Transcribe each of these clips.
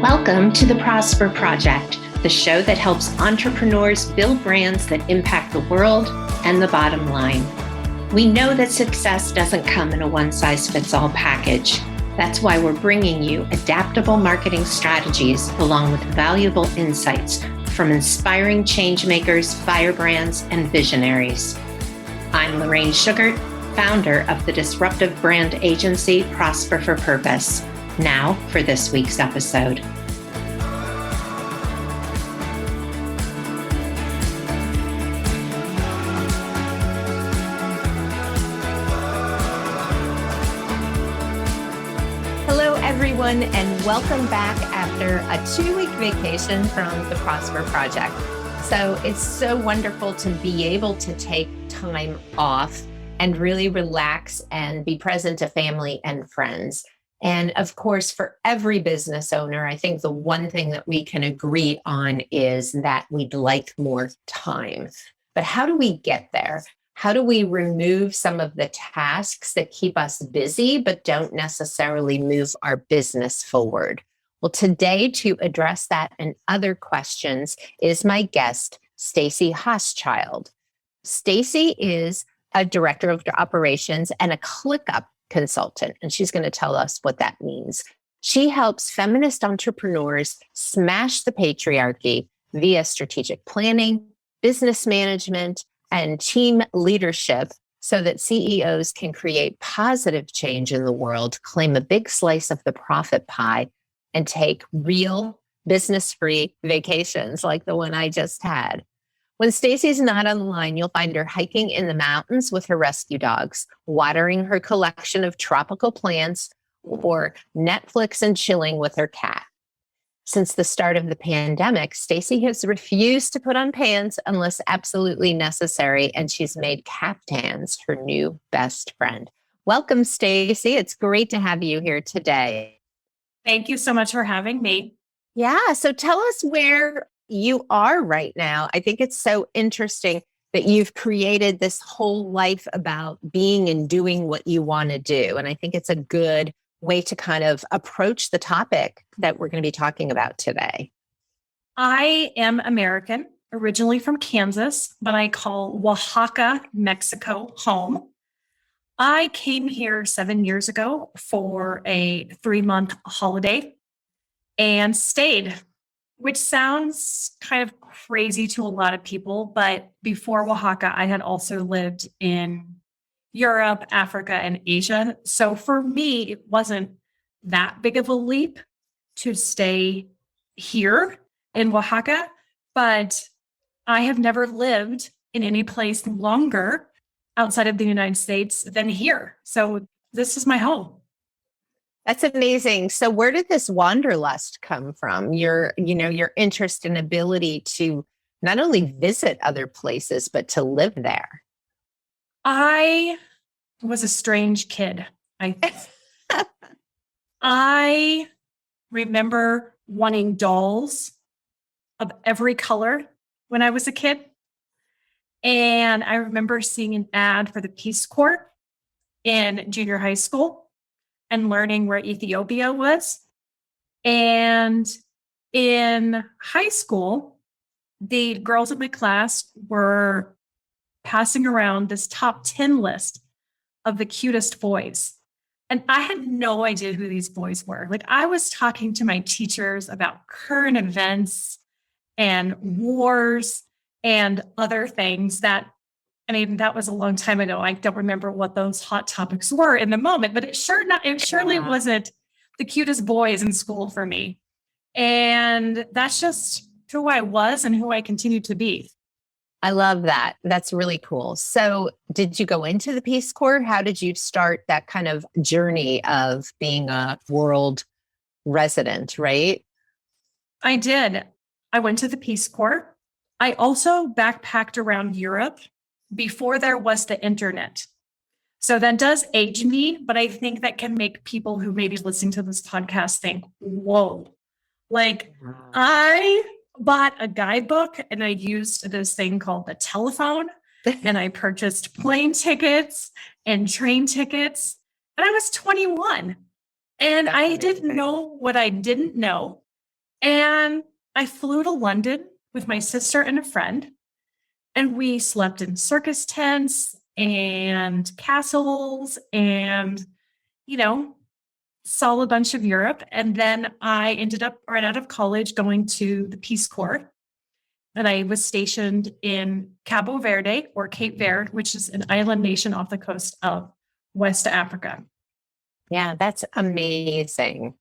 Welcome to the Prosper Project, the show that helps entrepreneurs build brands that impact the world and the bottom line. We know that success doesn't come in a one-size-fits-all package. That's why we're bringing you adaptable marketing strategies along with valuable insights from inspiring changemakers, firebrands, and visionaries. I'm Lorraine Sugart, founder of the disruptive brand agency Prosper for Purpose. Now for this week's episode. Hello, everyone, and welcome back after a 2-week vacation from the Prosper Project. So it's so wonderful to be able to take time off and really relax and be present to family and friends. And of course, for every business owner, I think the one thing that we can agree on is that we'd like more time. But how do we get there? How do we remove some of the tasks that keep us busy but don't necessarily move our business forward? Well, today, to address that and other questions, is my guest, Stacey Hochschild. Stacey is a director of operations and a ClickUp consultant, and she's going to tell us what that means. She helps feminist entrepreneurs smash the patriarchy via strategic planning, business management, and team leadership so that CEOs can create positive change in the world, claim a big slice of the profit pie, and take real business-free vacations like the one I just had. When Stacey's not on the line, you'll find her hiking in the mountains with her rescue dogs, watering her collection of tropical plants, or Netflix and chilling with her cat. Since the start of the pandemic, Stacey has refused to put on pants unless absolutely necessary, and she's made caftans her new best friend. Welcome, Stacey. It's great to have you here today. Thank you so much for having me. Yeah, so tell us where you are right now. I think it's so interesting that you've created this whole life about being and doing what you want to do. And I think it's a good way to kind of approach the topic that we're going to be talking about today. I am American, originally from Kansas, but I call Oaxaca, Mexico home. I came here 7 years ago for a 3-month holiday and stayed, which sounds kind of crazy to a lot of people. But before Oaxaca, I had also lived in Europe, Africa, and Asia. So for me, it wasn't that big of a leap to stay here in Oaxaca, but I have never lived in any place longer outside of the United States than here. So this is my home. That's amazing. So where did this wanderlust come from? Your interest and ability to not only visit other places, but to live there. I was a strange kid. I remember wanting dolls of every color when I was a kid. And I remember seeing an ad for the Peace Corps in junior high school and learning where Ethiopia was. And in high school, the girls in my class were passing around this top 10 list of the cutest boys. And I had no idea who these boys were. Like, I was talking to my teachers about current events and wars and other things that was a long time ago. I don't remember what those hot topics were in the moment, but it surely wasn't the cutest boys in school for me. And that's just who I was and who I continue to be. I love that. That's really cool. So did you go into the Peace Corps? How did you start that kind of journey of being a world resident, right? I did. I went to the Peace Corps. I also backpacked around Europe before there was the internet. So that does age me, but I think that can make people who may be listening to this podcast think, whoa, like I bought a guidebook and I used this thing called the telephone and I purchased plane tickets and train tickets. And I was 21 and I didn't know what I didn't know. And I flew to London with my sister and a friend, and we slept in circus tents and castles and, saw a bunch of Europe. And then I ended up right out of college going to the Peace Corps. And I was stationed in Cabo Verde, or Cape Verde, which is an island nation off the coast of West Africa. Yeah, that's amazing.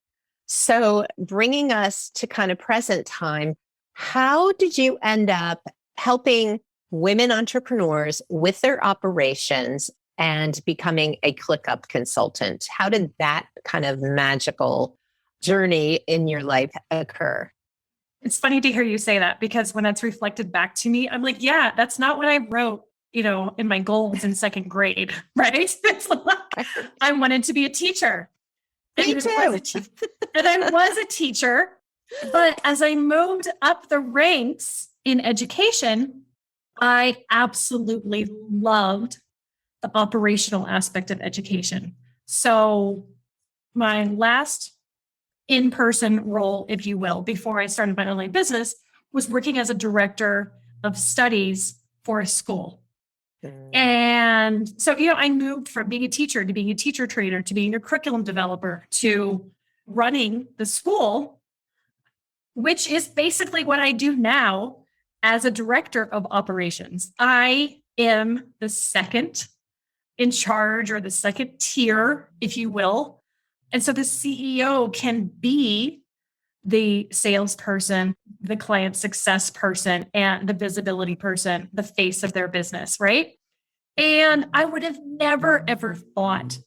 So, bringing us to kind of present time, how did you end up helping women entrepreneurs with their operations and becoming a ClickUp consultant? How did that kind of magical journey in your life occur? It's funny to hear you say that, because when that's reflected back to me, I'm like, yeah, that's not what I wrote, in my goals in second grade, right? It's like, I wanted to be a teacher. Me too. And I was a teacher. But as I moved up the ranks in education, I absolutely loved the operational aspect of education. So my last in-person role, if you will, before I started my online business, was working as a director of studies for a school. And so, I moved from being a teacher to being a teacher trainer to being a curriculum developer to running the school, which is basically what I do now as a director of operations. I am the second in charge, or the second tier, if you will. And so the CEO can be the salesperson, the client success person, and the visibility person, the face of their business, right? And I would have never, ever thought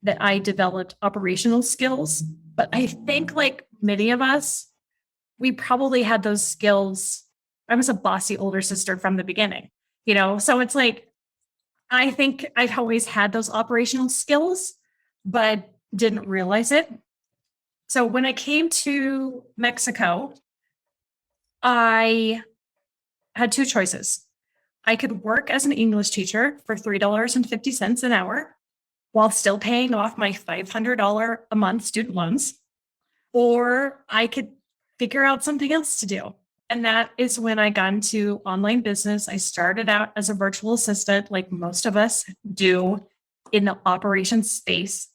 that I developed operational skills. But I think, like many of us, we probably had those skills. I was a bossy older sister from the beginning, so it's like, I think I've always had those operational skills, but didn't realize it. So when I came to Mexico, I had two choices. I could work as an English teacher for $3.50 an hour while still paying off my $500 a month student loans, or I could figure out something else to do. And that is when I got into online business. I started out as a virtual assistant, like most of us do in the operations space,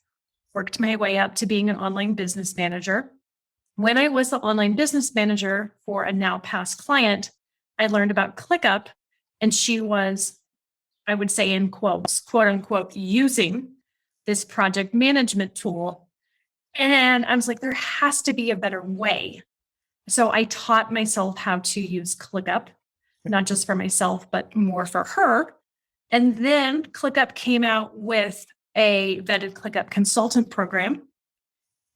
worked my way up to being an online business manager. When I was the online business manager for a now past client, I learned about ClickUp, and she was, I would say in quotes, quote unquote, using this project management tool. And I was like, there has to be a better way. So I taught myself how to use ClickUp, not just for myself, but more for her. And then ClickUp came out with a vetted ClickUp consultant program.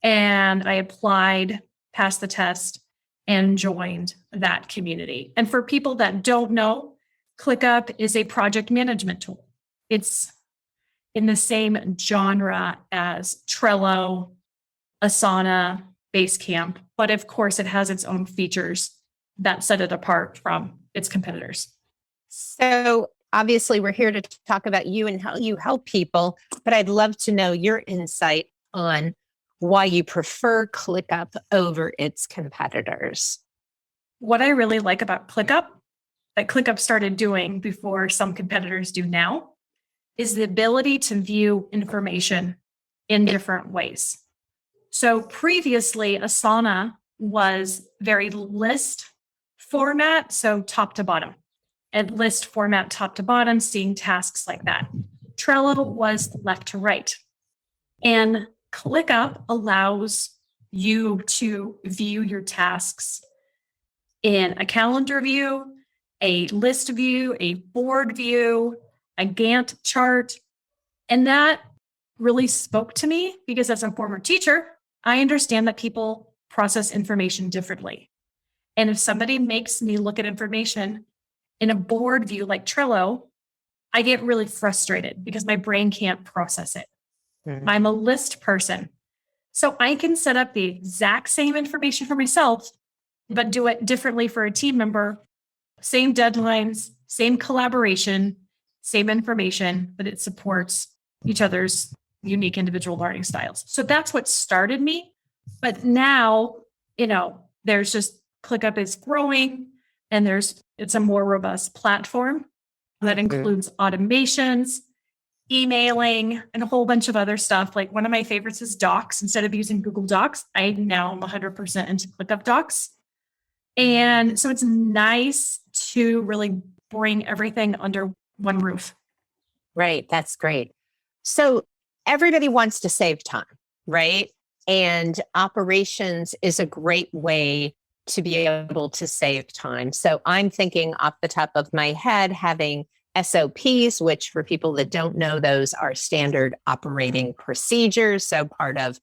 And I applied, passed the test, and joined that community. And for people that don't know, ClickUp is a project management tool. It's in the same genre as Trello, Asana, Basecamp, but of course it has its own features that set it apart from its competitors. So obviously we're here to talk about you and how you help people, but I'd love to know your insight on why you prefer ClickUp over its competitors. What I really like about ClickUp, that ClickUp started doing before some competitors do now, is the ability to view information in different ways. So previously, Asana was very list format, so top to bottom, and list format top to bottom, seeing tasks like that. Trello was left to right. And ClickUp allows you to view your tasks in a calendar view, a list view, a board view, a Gantt chart. And that really spoke to me because as a former teacher, I understand that people process information differently. And if somebody makes me look at information in a board view like Trello, I get really frustrated because my brain can't process it. Mm-hmm. I'm a list person. So I can set up the exact same information for myself, but do it differently for a team member. Same deadlines, same collaboration, same information, but it supports each other's unique individual learning styles. So that's what started me. But now, There's just ClickUp is growing, and it's a more robust platform that includes automations, emailing, and a whole bunch of other stuff. Like one of my favorites is Docs. Instead of using Google Docs, I now am 100% into ClickUp Docs. And so it's nice to really bring everything under one roof. Right. That's great. So everybody wants to save time, right? And operations is a great way to be able to save time. So I'm thinking off the top of my head, having SOPs, which for people that don't know, those are standard operating procedures. So part of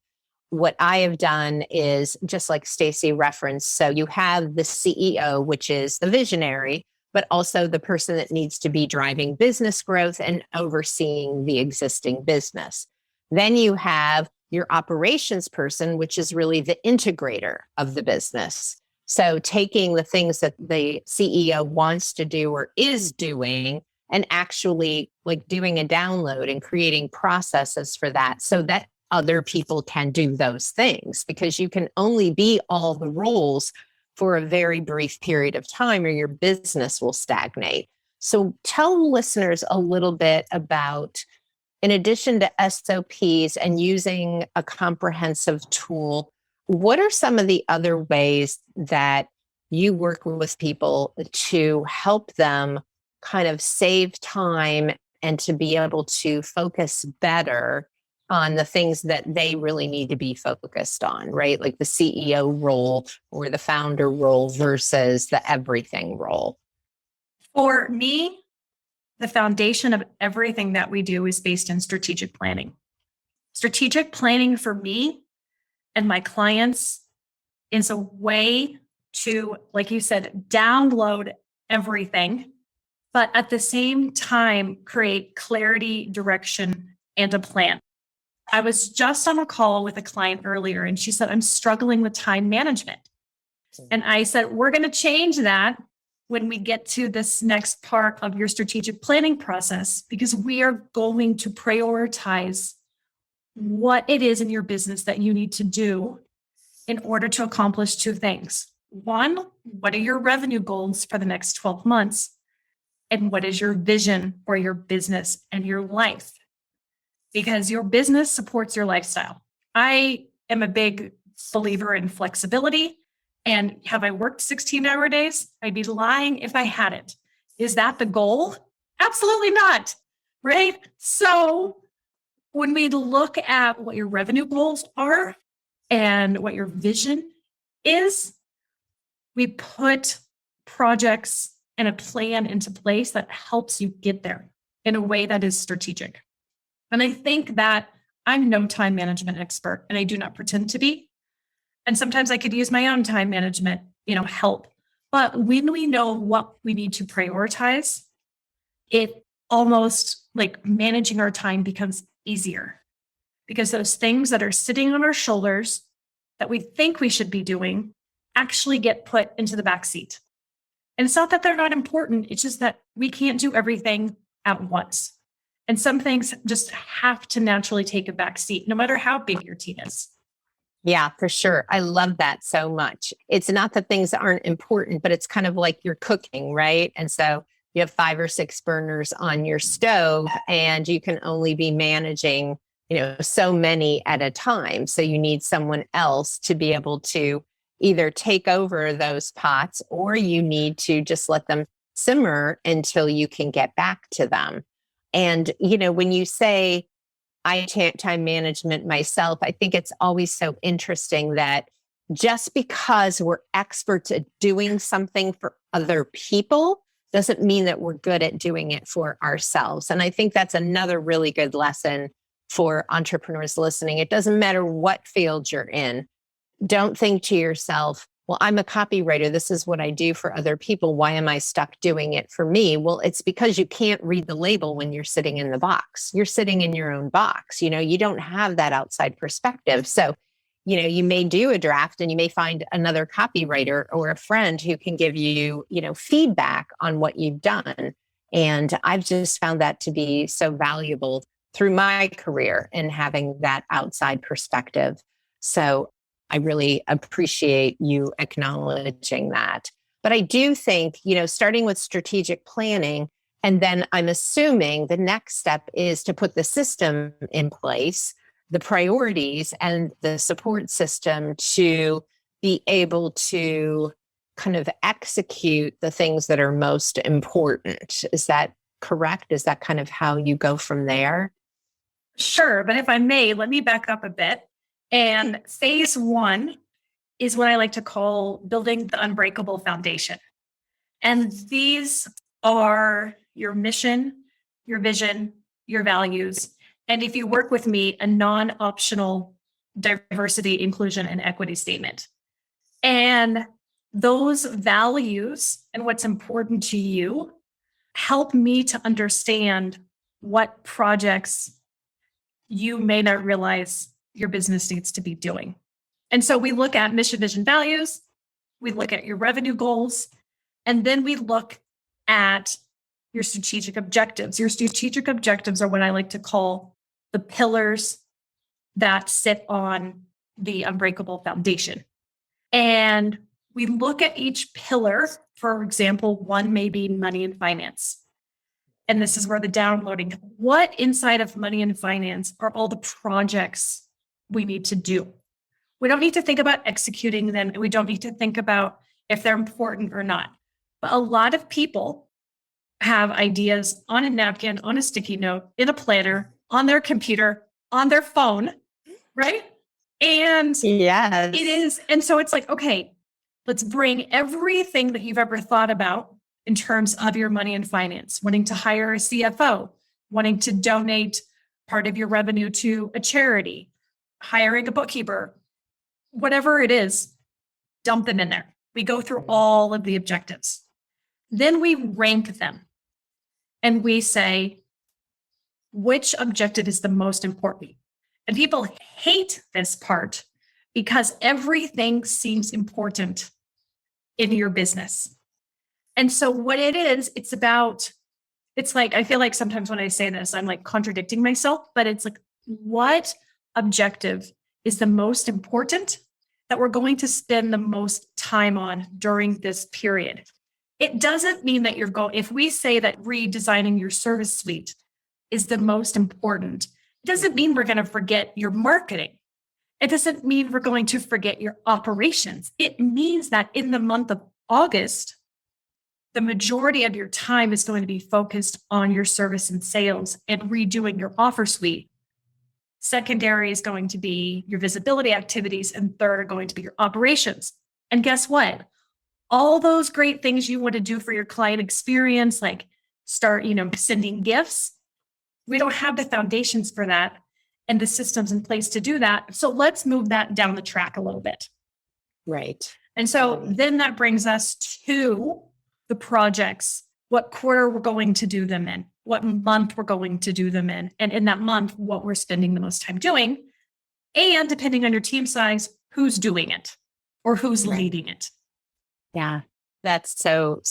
what I have done is just like Stacy referenced. So you have the CEO, which is the visionary, but also the person that needs to be driving business growth and overseeing the existing business. Then you have your operations person, which is really the integrator of the business. So taking the things that the CEO wants to do or is doing and actually like doing a download and creating processes for that so that other people can do those things, because you can only be all the roles for a very brief period of time or your business will stagnate. So tell listeners a little bit about, in addition to SOPs and using a comprehensive tool, what are some of the other ways that you work with people to help them kind of save time and to be able to focus better on the things that they really need to be focused on, right? Like the CEO role or the founder role versus the everything role. For me, the foundation of everything that we do is based in strategic planning. Strategic planning for me and my clients is a way to, like you said, download everything, but at the same time, create clarity, direction, and a plan. I was just on a call with a client earlier, and she said, I'm struggling with time management. And I said, we're going to change that when we get to this next part of your strategic planning process, because we are going to prioritize what it is in your business that you need to do in order to accomplish two things. One, what are your revenue goals for the next 12 months? And what is your vision for your business and your life? Because your business supports your lifestyle. I am a big believer in flexibility. And have I worked 16-hour days? I'd be lying if I hadn't. Is that the goal? Absolutely not, right? So when we look at what your revenue goals are and what your vision is, we put projects and a plan into place that helps you get there in a way that is strategic. And I think that I'm no time management expert, and I do not pretend to be. And sometimes I could use my own time management, help. But when we know what we need to prioritize, it almost like managing our time becomes easier, because those things that are sitting on our shoulders that we think we should be doing actually get put into the back seat. And it's not that they're not important. It's just that we can't do everything at once. And some things just have to naturally take a back seat, no matter how big your team is. Yeah, for sure. I love that so much. It's not that things aren't important, but it's kind of like you're cooking, right? And so you have 5 or 6 burners on your stove, and you can only be managing, so many at a time. So you need someone else to be able to either take over those pots, or you need to just let them simmer until you can get back to them. And, when you say I time management myself, I think it's always so interesting that just because we're experts at doing something for other people doesn't mean that we're good at doing it for ourselves. And I think that's another really good lesson for entrepreneurs listening. It doesn't matter what field you're in. Don't think to yourself, well, I'm a copywriter. This is what I do for other people. Why am I stuck doing it for me? Well, it's because you can't read the label when you're sitting in the box. You're sitting in your own box. You don't have that outside perspective. So, you may do a draft and you may find another copywriter or a friend who can give you, feedback on what you've done. And I've just found that to be so valuable through my career in having that outside perspective. So I really appreciate you acknowledging that. But I do think, starting with strategic planning, and then I'm assuming the next step is to put the system in place, the priorities and the support system to be able to kind of execute the things that are most important. Is that correct? Is that kind of how you go from there? Sure. But if I may, let me back up a bit. And phase one is what I like to call building the unbreakable foundation. And these are your mission, your vision, your values. And if you work with me, a non-optional diversity, inclusion, and equity statement. And those values and what's important to you help me to understand what projects you may not realize your business needs to be doing. And so we look at mission, vision, values, we look at your revenue goals, and then we look at your strategic objectives. Your strategic objectives are what I like to call the pillars that sit on the unbreakable foundation. And we look at each pillar. For example, one may be money and finance. And this is where the downloading, what inside of money and finance are all the projects we need to do? We don't need to think about executing them. We don't need to think about if they're important or not. But a lot of people have ideas on a napkin, on a sticky note, in a planner, on their computer, on their phone, right? And yes, it is. And so it's like, okay, let's bring everything that you've ever thought about in terms of your money and finance, wanting to hire a CFO, wanting to donate part of your revenue to a charity, hiring a bookkeeper, whatever it is, dump them in there. We go through all of the objectives. Then we rank them and we say, which objective is the most important? And people hate this part because everything seems important in your business. And so what it is, it's like, I feel like sometimes when I say this, I'm like contradicting myself, but it's like, what objective is the most important that we're going to spend the most time on during this period? It doesn't mean that if we say that redesigning your service suite is the most important, it doesn't mean we're going to forget your marketing. It doesn't mean we're going to forget your operations. It means that in the month of August, the majority of your time is going to be focused on your service and sales and redoing your offer suite. Secondary is going to be your visibility activities, and third are going to be your operations. And guess what? All those great things you want to do for your client experience, like start, sending gifts, we don't have the foundations for that and the systems in place to do that. So let's move that down the track a little bit. Right. And so then that brings us to the projects, what quarter we're going to do them in, what month we're going to do them in, and in that month, what we're spending the most time doing. And depending on your team size, who's doing it or who's leading it. Yeah, that's so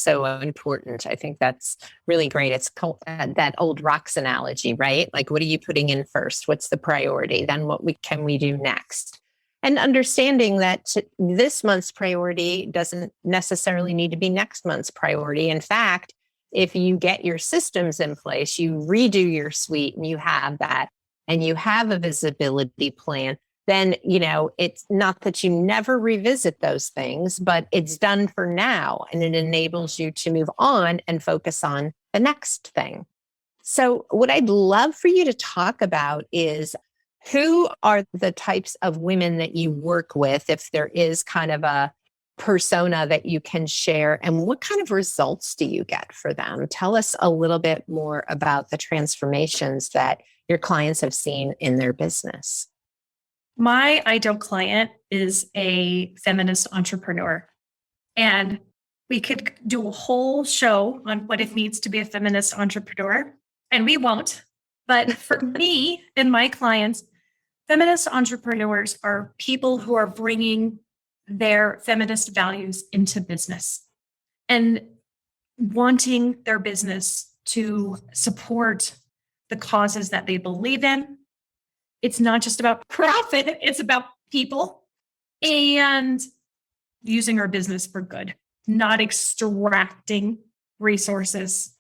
important. I think that's really great. It's that old rocks analogy, right? Like, what are you putting in first? What's the priority? Then what can we do next? And understanding that this month's priority doesn't necessarily need to be next month's priority. In fact, if you get your systems in place, you redo your suite and you have that, and you have a visibility plan, then, it's not that you never revisit those things, but it's done for now. And it enables you to move on and focus on the next thing. So what I'd love for you to talk about is, who are the types of women that you work with, if there is kind of a persona that you can share, and what kind of results do you get for them? Tell us a little bit more about the transformations that your clients have seen in their business. My ideal client is a feminist entrepreneur, and we could do a whole show on what it means to be a feminist entrepreneur, and we won't. But for me and my clients, feminist entrepreneurs are people who are bringing their feminist values into business and wanting their business to support the causes that they believe in. It's not just about profit, it's about people. and using our business for good, not extracting resources,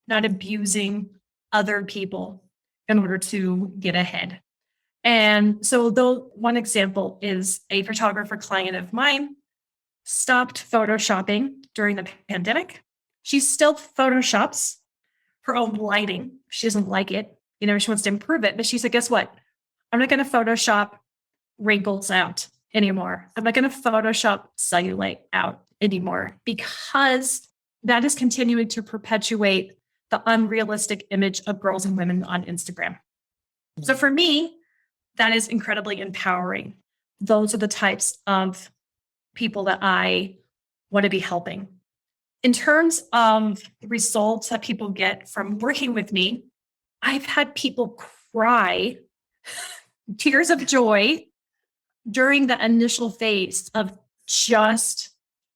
not abusing other people in order to get ahead. And so though one example is a photographer client of mine stopped photoshopping during the pandemic. She still photoshops her own lighting. She doesn't like it. She wants to improve it, but she said, guess what? I'm not going to Photoshop wrinkles out anymore. I'm not going to Photoshop cellulite out anymore, because that is continuing to perpetuate the unrealistic image of girls and women on Instagram. So for me, that is incredibly empowering. Those are the types of people that I want to be helping. In terms of the results that people get from working with me, I've had people cry tears of joy during the initial phase of just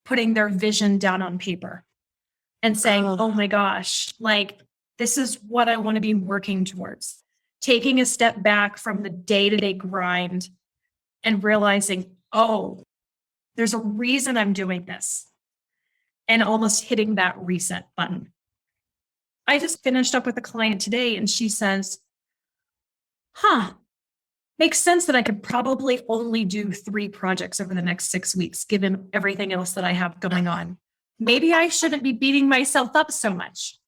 putting their vision down on paper and saying, oh my gosh, like, this is what I want to be working towards. Taking a step back from the day-to-day grind and realizing, oh, there's a reason I'm doing this, and almost hitting that reset button. I just finished up with a client today, and she says, makes sense that I could probably only do 3 projects over the next 6 weeks, given everything else that I have going on. Maybe I shouldn't be beating myself up so much.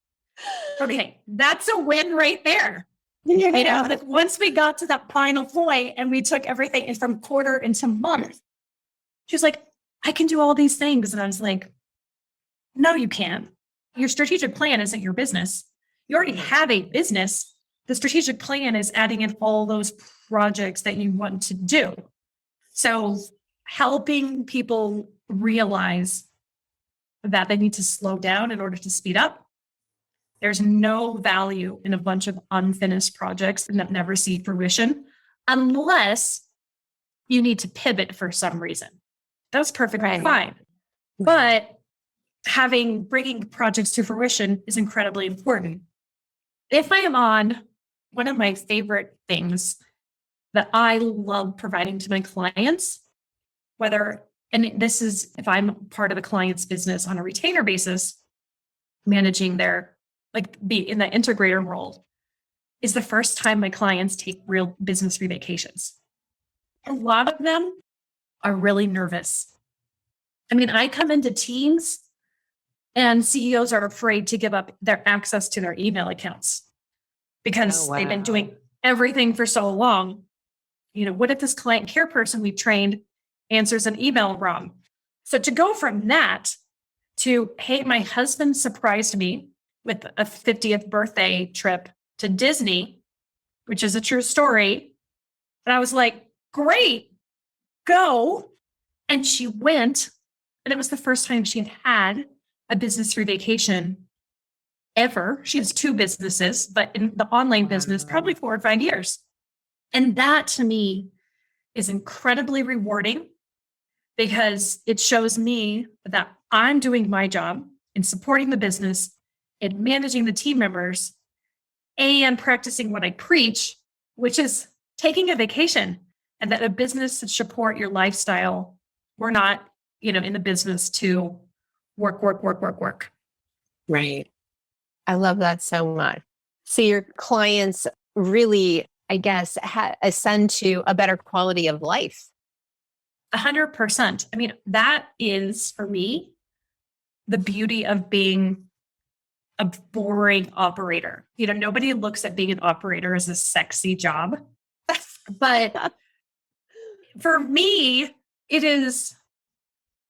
Okay, that's a win right there. But once we got to that final point and we took everything from quarter into month, she was like, I can do all these things. And I was like, no, you can't. Your strategic plan isn't your business. You already have a business. The strategic plan is adding in all those projects that you want to do. So helping people realize that they need to slow down in order to speed up. There's no value in a bunch of unfinished projects that never see fruition unless you need to pivot for some reason. That's perfectly fine. But bringing projects to fruition is incredibly important. If I am on, one of my favorite things that I love providing to my clients, and this is if I'm part of a client's business on a retainer basis, managing be in the integrator role, is the first time my clients take real business vacations. A lot of them are really nervous. I come into teams and CEOs are afraid to give up their access to their email accounts because they've been doing everything for so long. What if this client care person we've trained answers an email wrong? So to go from that to, hey, my husband surprised me with a 50th birthday trip to Disney, which is a true story. And I was like, great, go. And she went, and it was the first time she had a business-free vacation ever. She has 2 businesses, but in the online business, probably 4 or 5 years. And that to me is incredibly rewarding because it shows me that I'm doing my job in supporting the business and managing the team members and practicing what I preach, which is taking a vacation, and that a business should support your lifestyle. We're not, in the business to work. Right. I love that so much. So your clients really, I guess, ascend to a better quality of life. 100%. That is, for me, the beauty of being a boring operator. Nobody looks at being an operator as a sexy job. But for me, it is,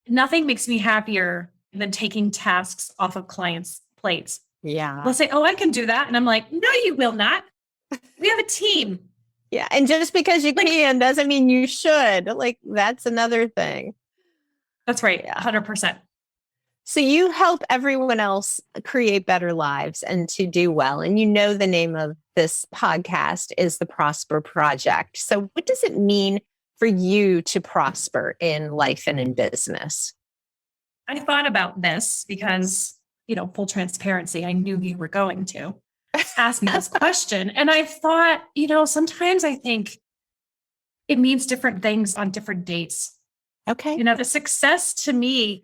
nothing makes me happier than taking tasks off of clients' plates. Yeah. They'll say, oh, I can do that. And I'm like, no, you will not. We have a team. Yeah. And just because you can doesn't mean you should. That's another thing. That's right. 100%. So you help everyone else create better lives and to do well. And the name of this podcast is the Prosper Project. So what does it mean for you to prosper in life and in business? I thought about this because, full transparency, I knew you were going to ask me this question. And I thought, sometimes I think it means different things on different dates Okay. The success to me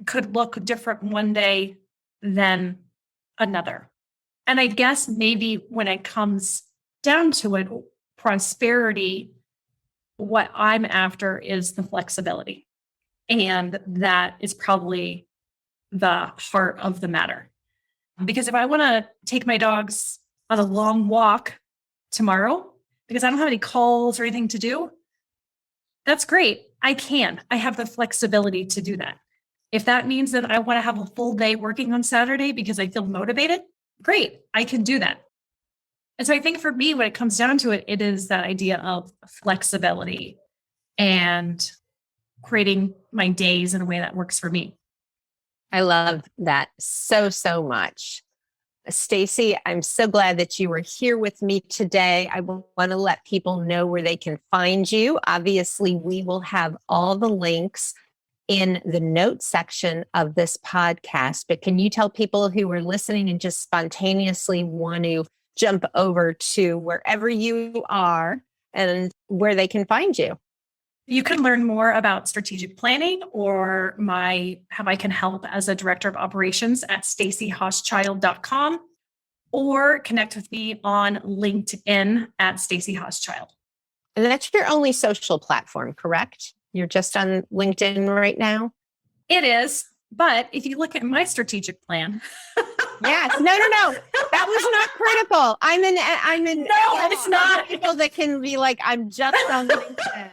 could look different one day than another. And I guess maybe when it comes down to it, prosperity, what I'm after is the flexibility. And that is probably the heart of the matter. Because if I want to take my dogs on a long walk tomorrow, because I don't have any calls or anything to do, that's great. I have the flexibility to do that. If that means that I want to have a full day working on Saturday because I feel motivated, great, I can do that. And so I think for me, when it comes down to it, it is that idea of flexibility and creating my days in a way that works for me. I love that so, so much. Stacey, I'm so glad that you were here with me today. I want to let people know where they can find you. Obviously, we will have all the links in the notes section of this podcast, but can you tell people who are listening and just spontaneously want to jump over to wherever you are and where they can find you? You can learn more about strategic planning or how I can help as a director of operations at staceyhoschchild.com or connect with me on LinkedIn at Stacey Hoschchild. And that's your only social platform, correct? You're just on LinkedIn right now? It is. But if you look at my strategic plan. Yes. No. That was not critical. I'm in. No, it's not. People that can be like, I'm just on LinkedIn.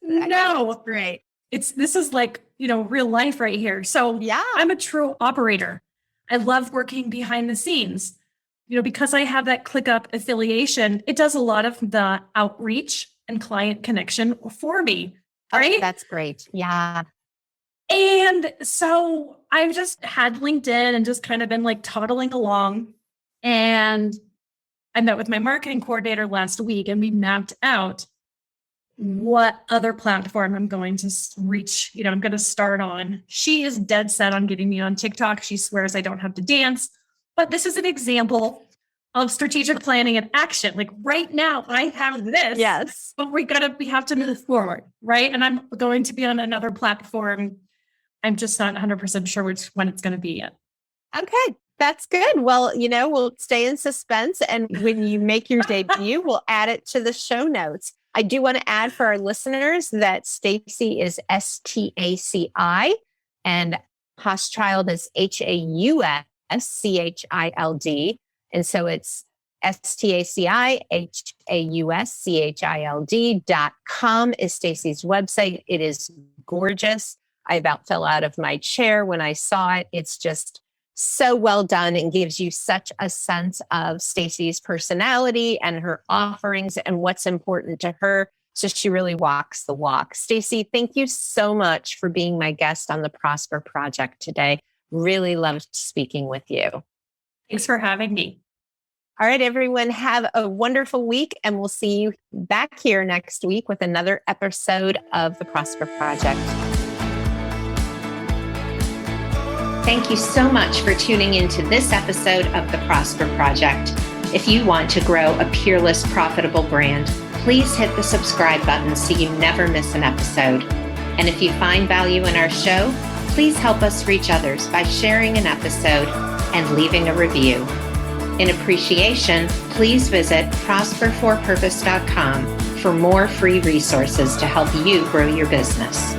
No. It's great. This is like, real life right here. So yeah, I'm a true operator. I love working behind the scenes. Because I have that ClickUp affiliation, it does a lot of the outreach and client connection for me. Right? Oh, that's great. Yeah. And so I've just had LinkedIn and just kind of been like toddling along. And I met with my marketing coordinator last week and we mapped out what other platform I'm going to reach, I'm going to start on. She is dead set on getting me on TikTok. She swears I don't have to dance, but this is an example of strategic planning and action. Like right now I have this, yes, but we have to move forward. Right. And I'm going to be on another platform. I'm just not 100% sure when it's going to be yet. Okay. That's good. Well, we'll stay in suspense. And when you make your debut, we'll add it to the show notes. I do want to add for our listeners that Stacey is STACI and Hoschchild is HAUSCHILD. And so it's STACIHAUSCHILD.com is Stacey's website. It is gorgeous. I about fell out of my chair when I saw it. It's just so well done and gives you such a sense of Stacey's personality and her offerings and what's important to her. So she really walks the walk. Stacey, thank you so much for being my guest on the Prosper Project today. Really loved speaking with you. Thanks for having me. All right, everyone, have a wonderful week, and we'll see you back here next week with another episode of the Prosper Project. Thank you so much for tuning into this episode of the Prosper Project. If you want to grow a peerless, profitable brand, please hit the subscribe button so you never miss an episode. And if you find value in our show, please help us reach others by sharing an episode and leaving a review. In appreciation, please visit prosperforpurpose.com for more free resources to help you grow your business.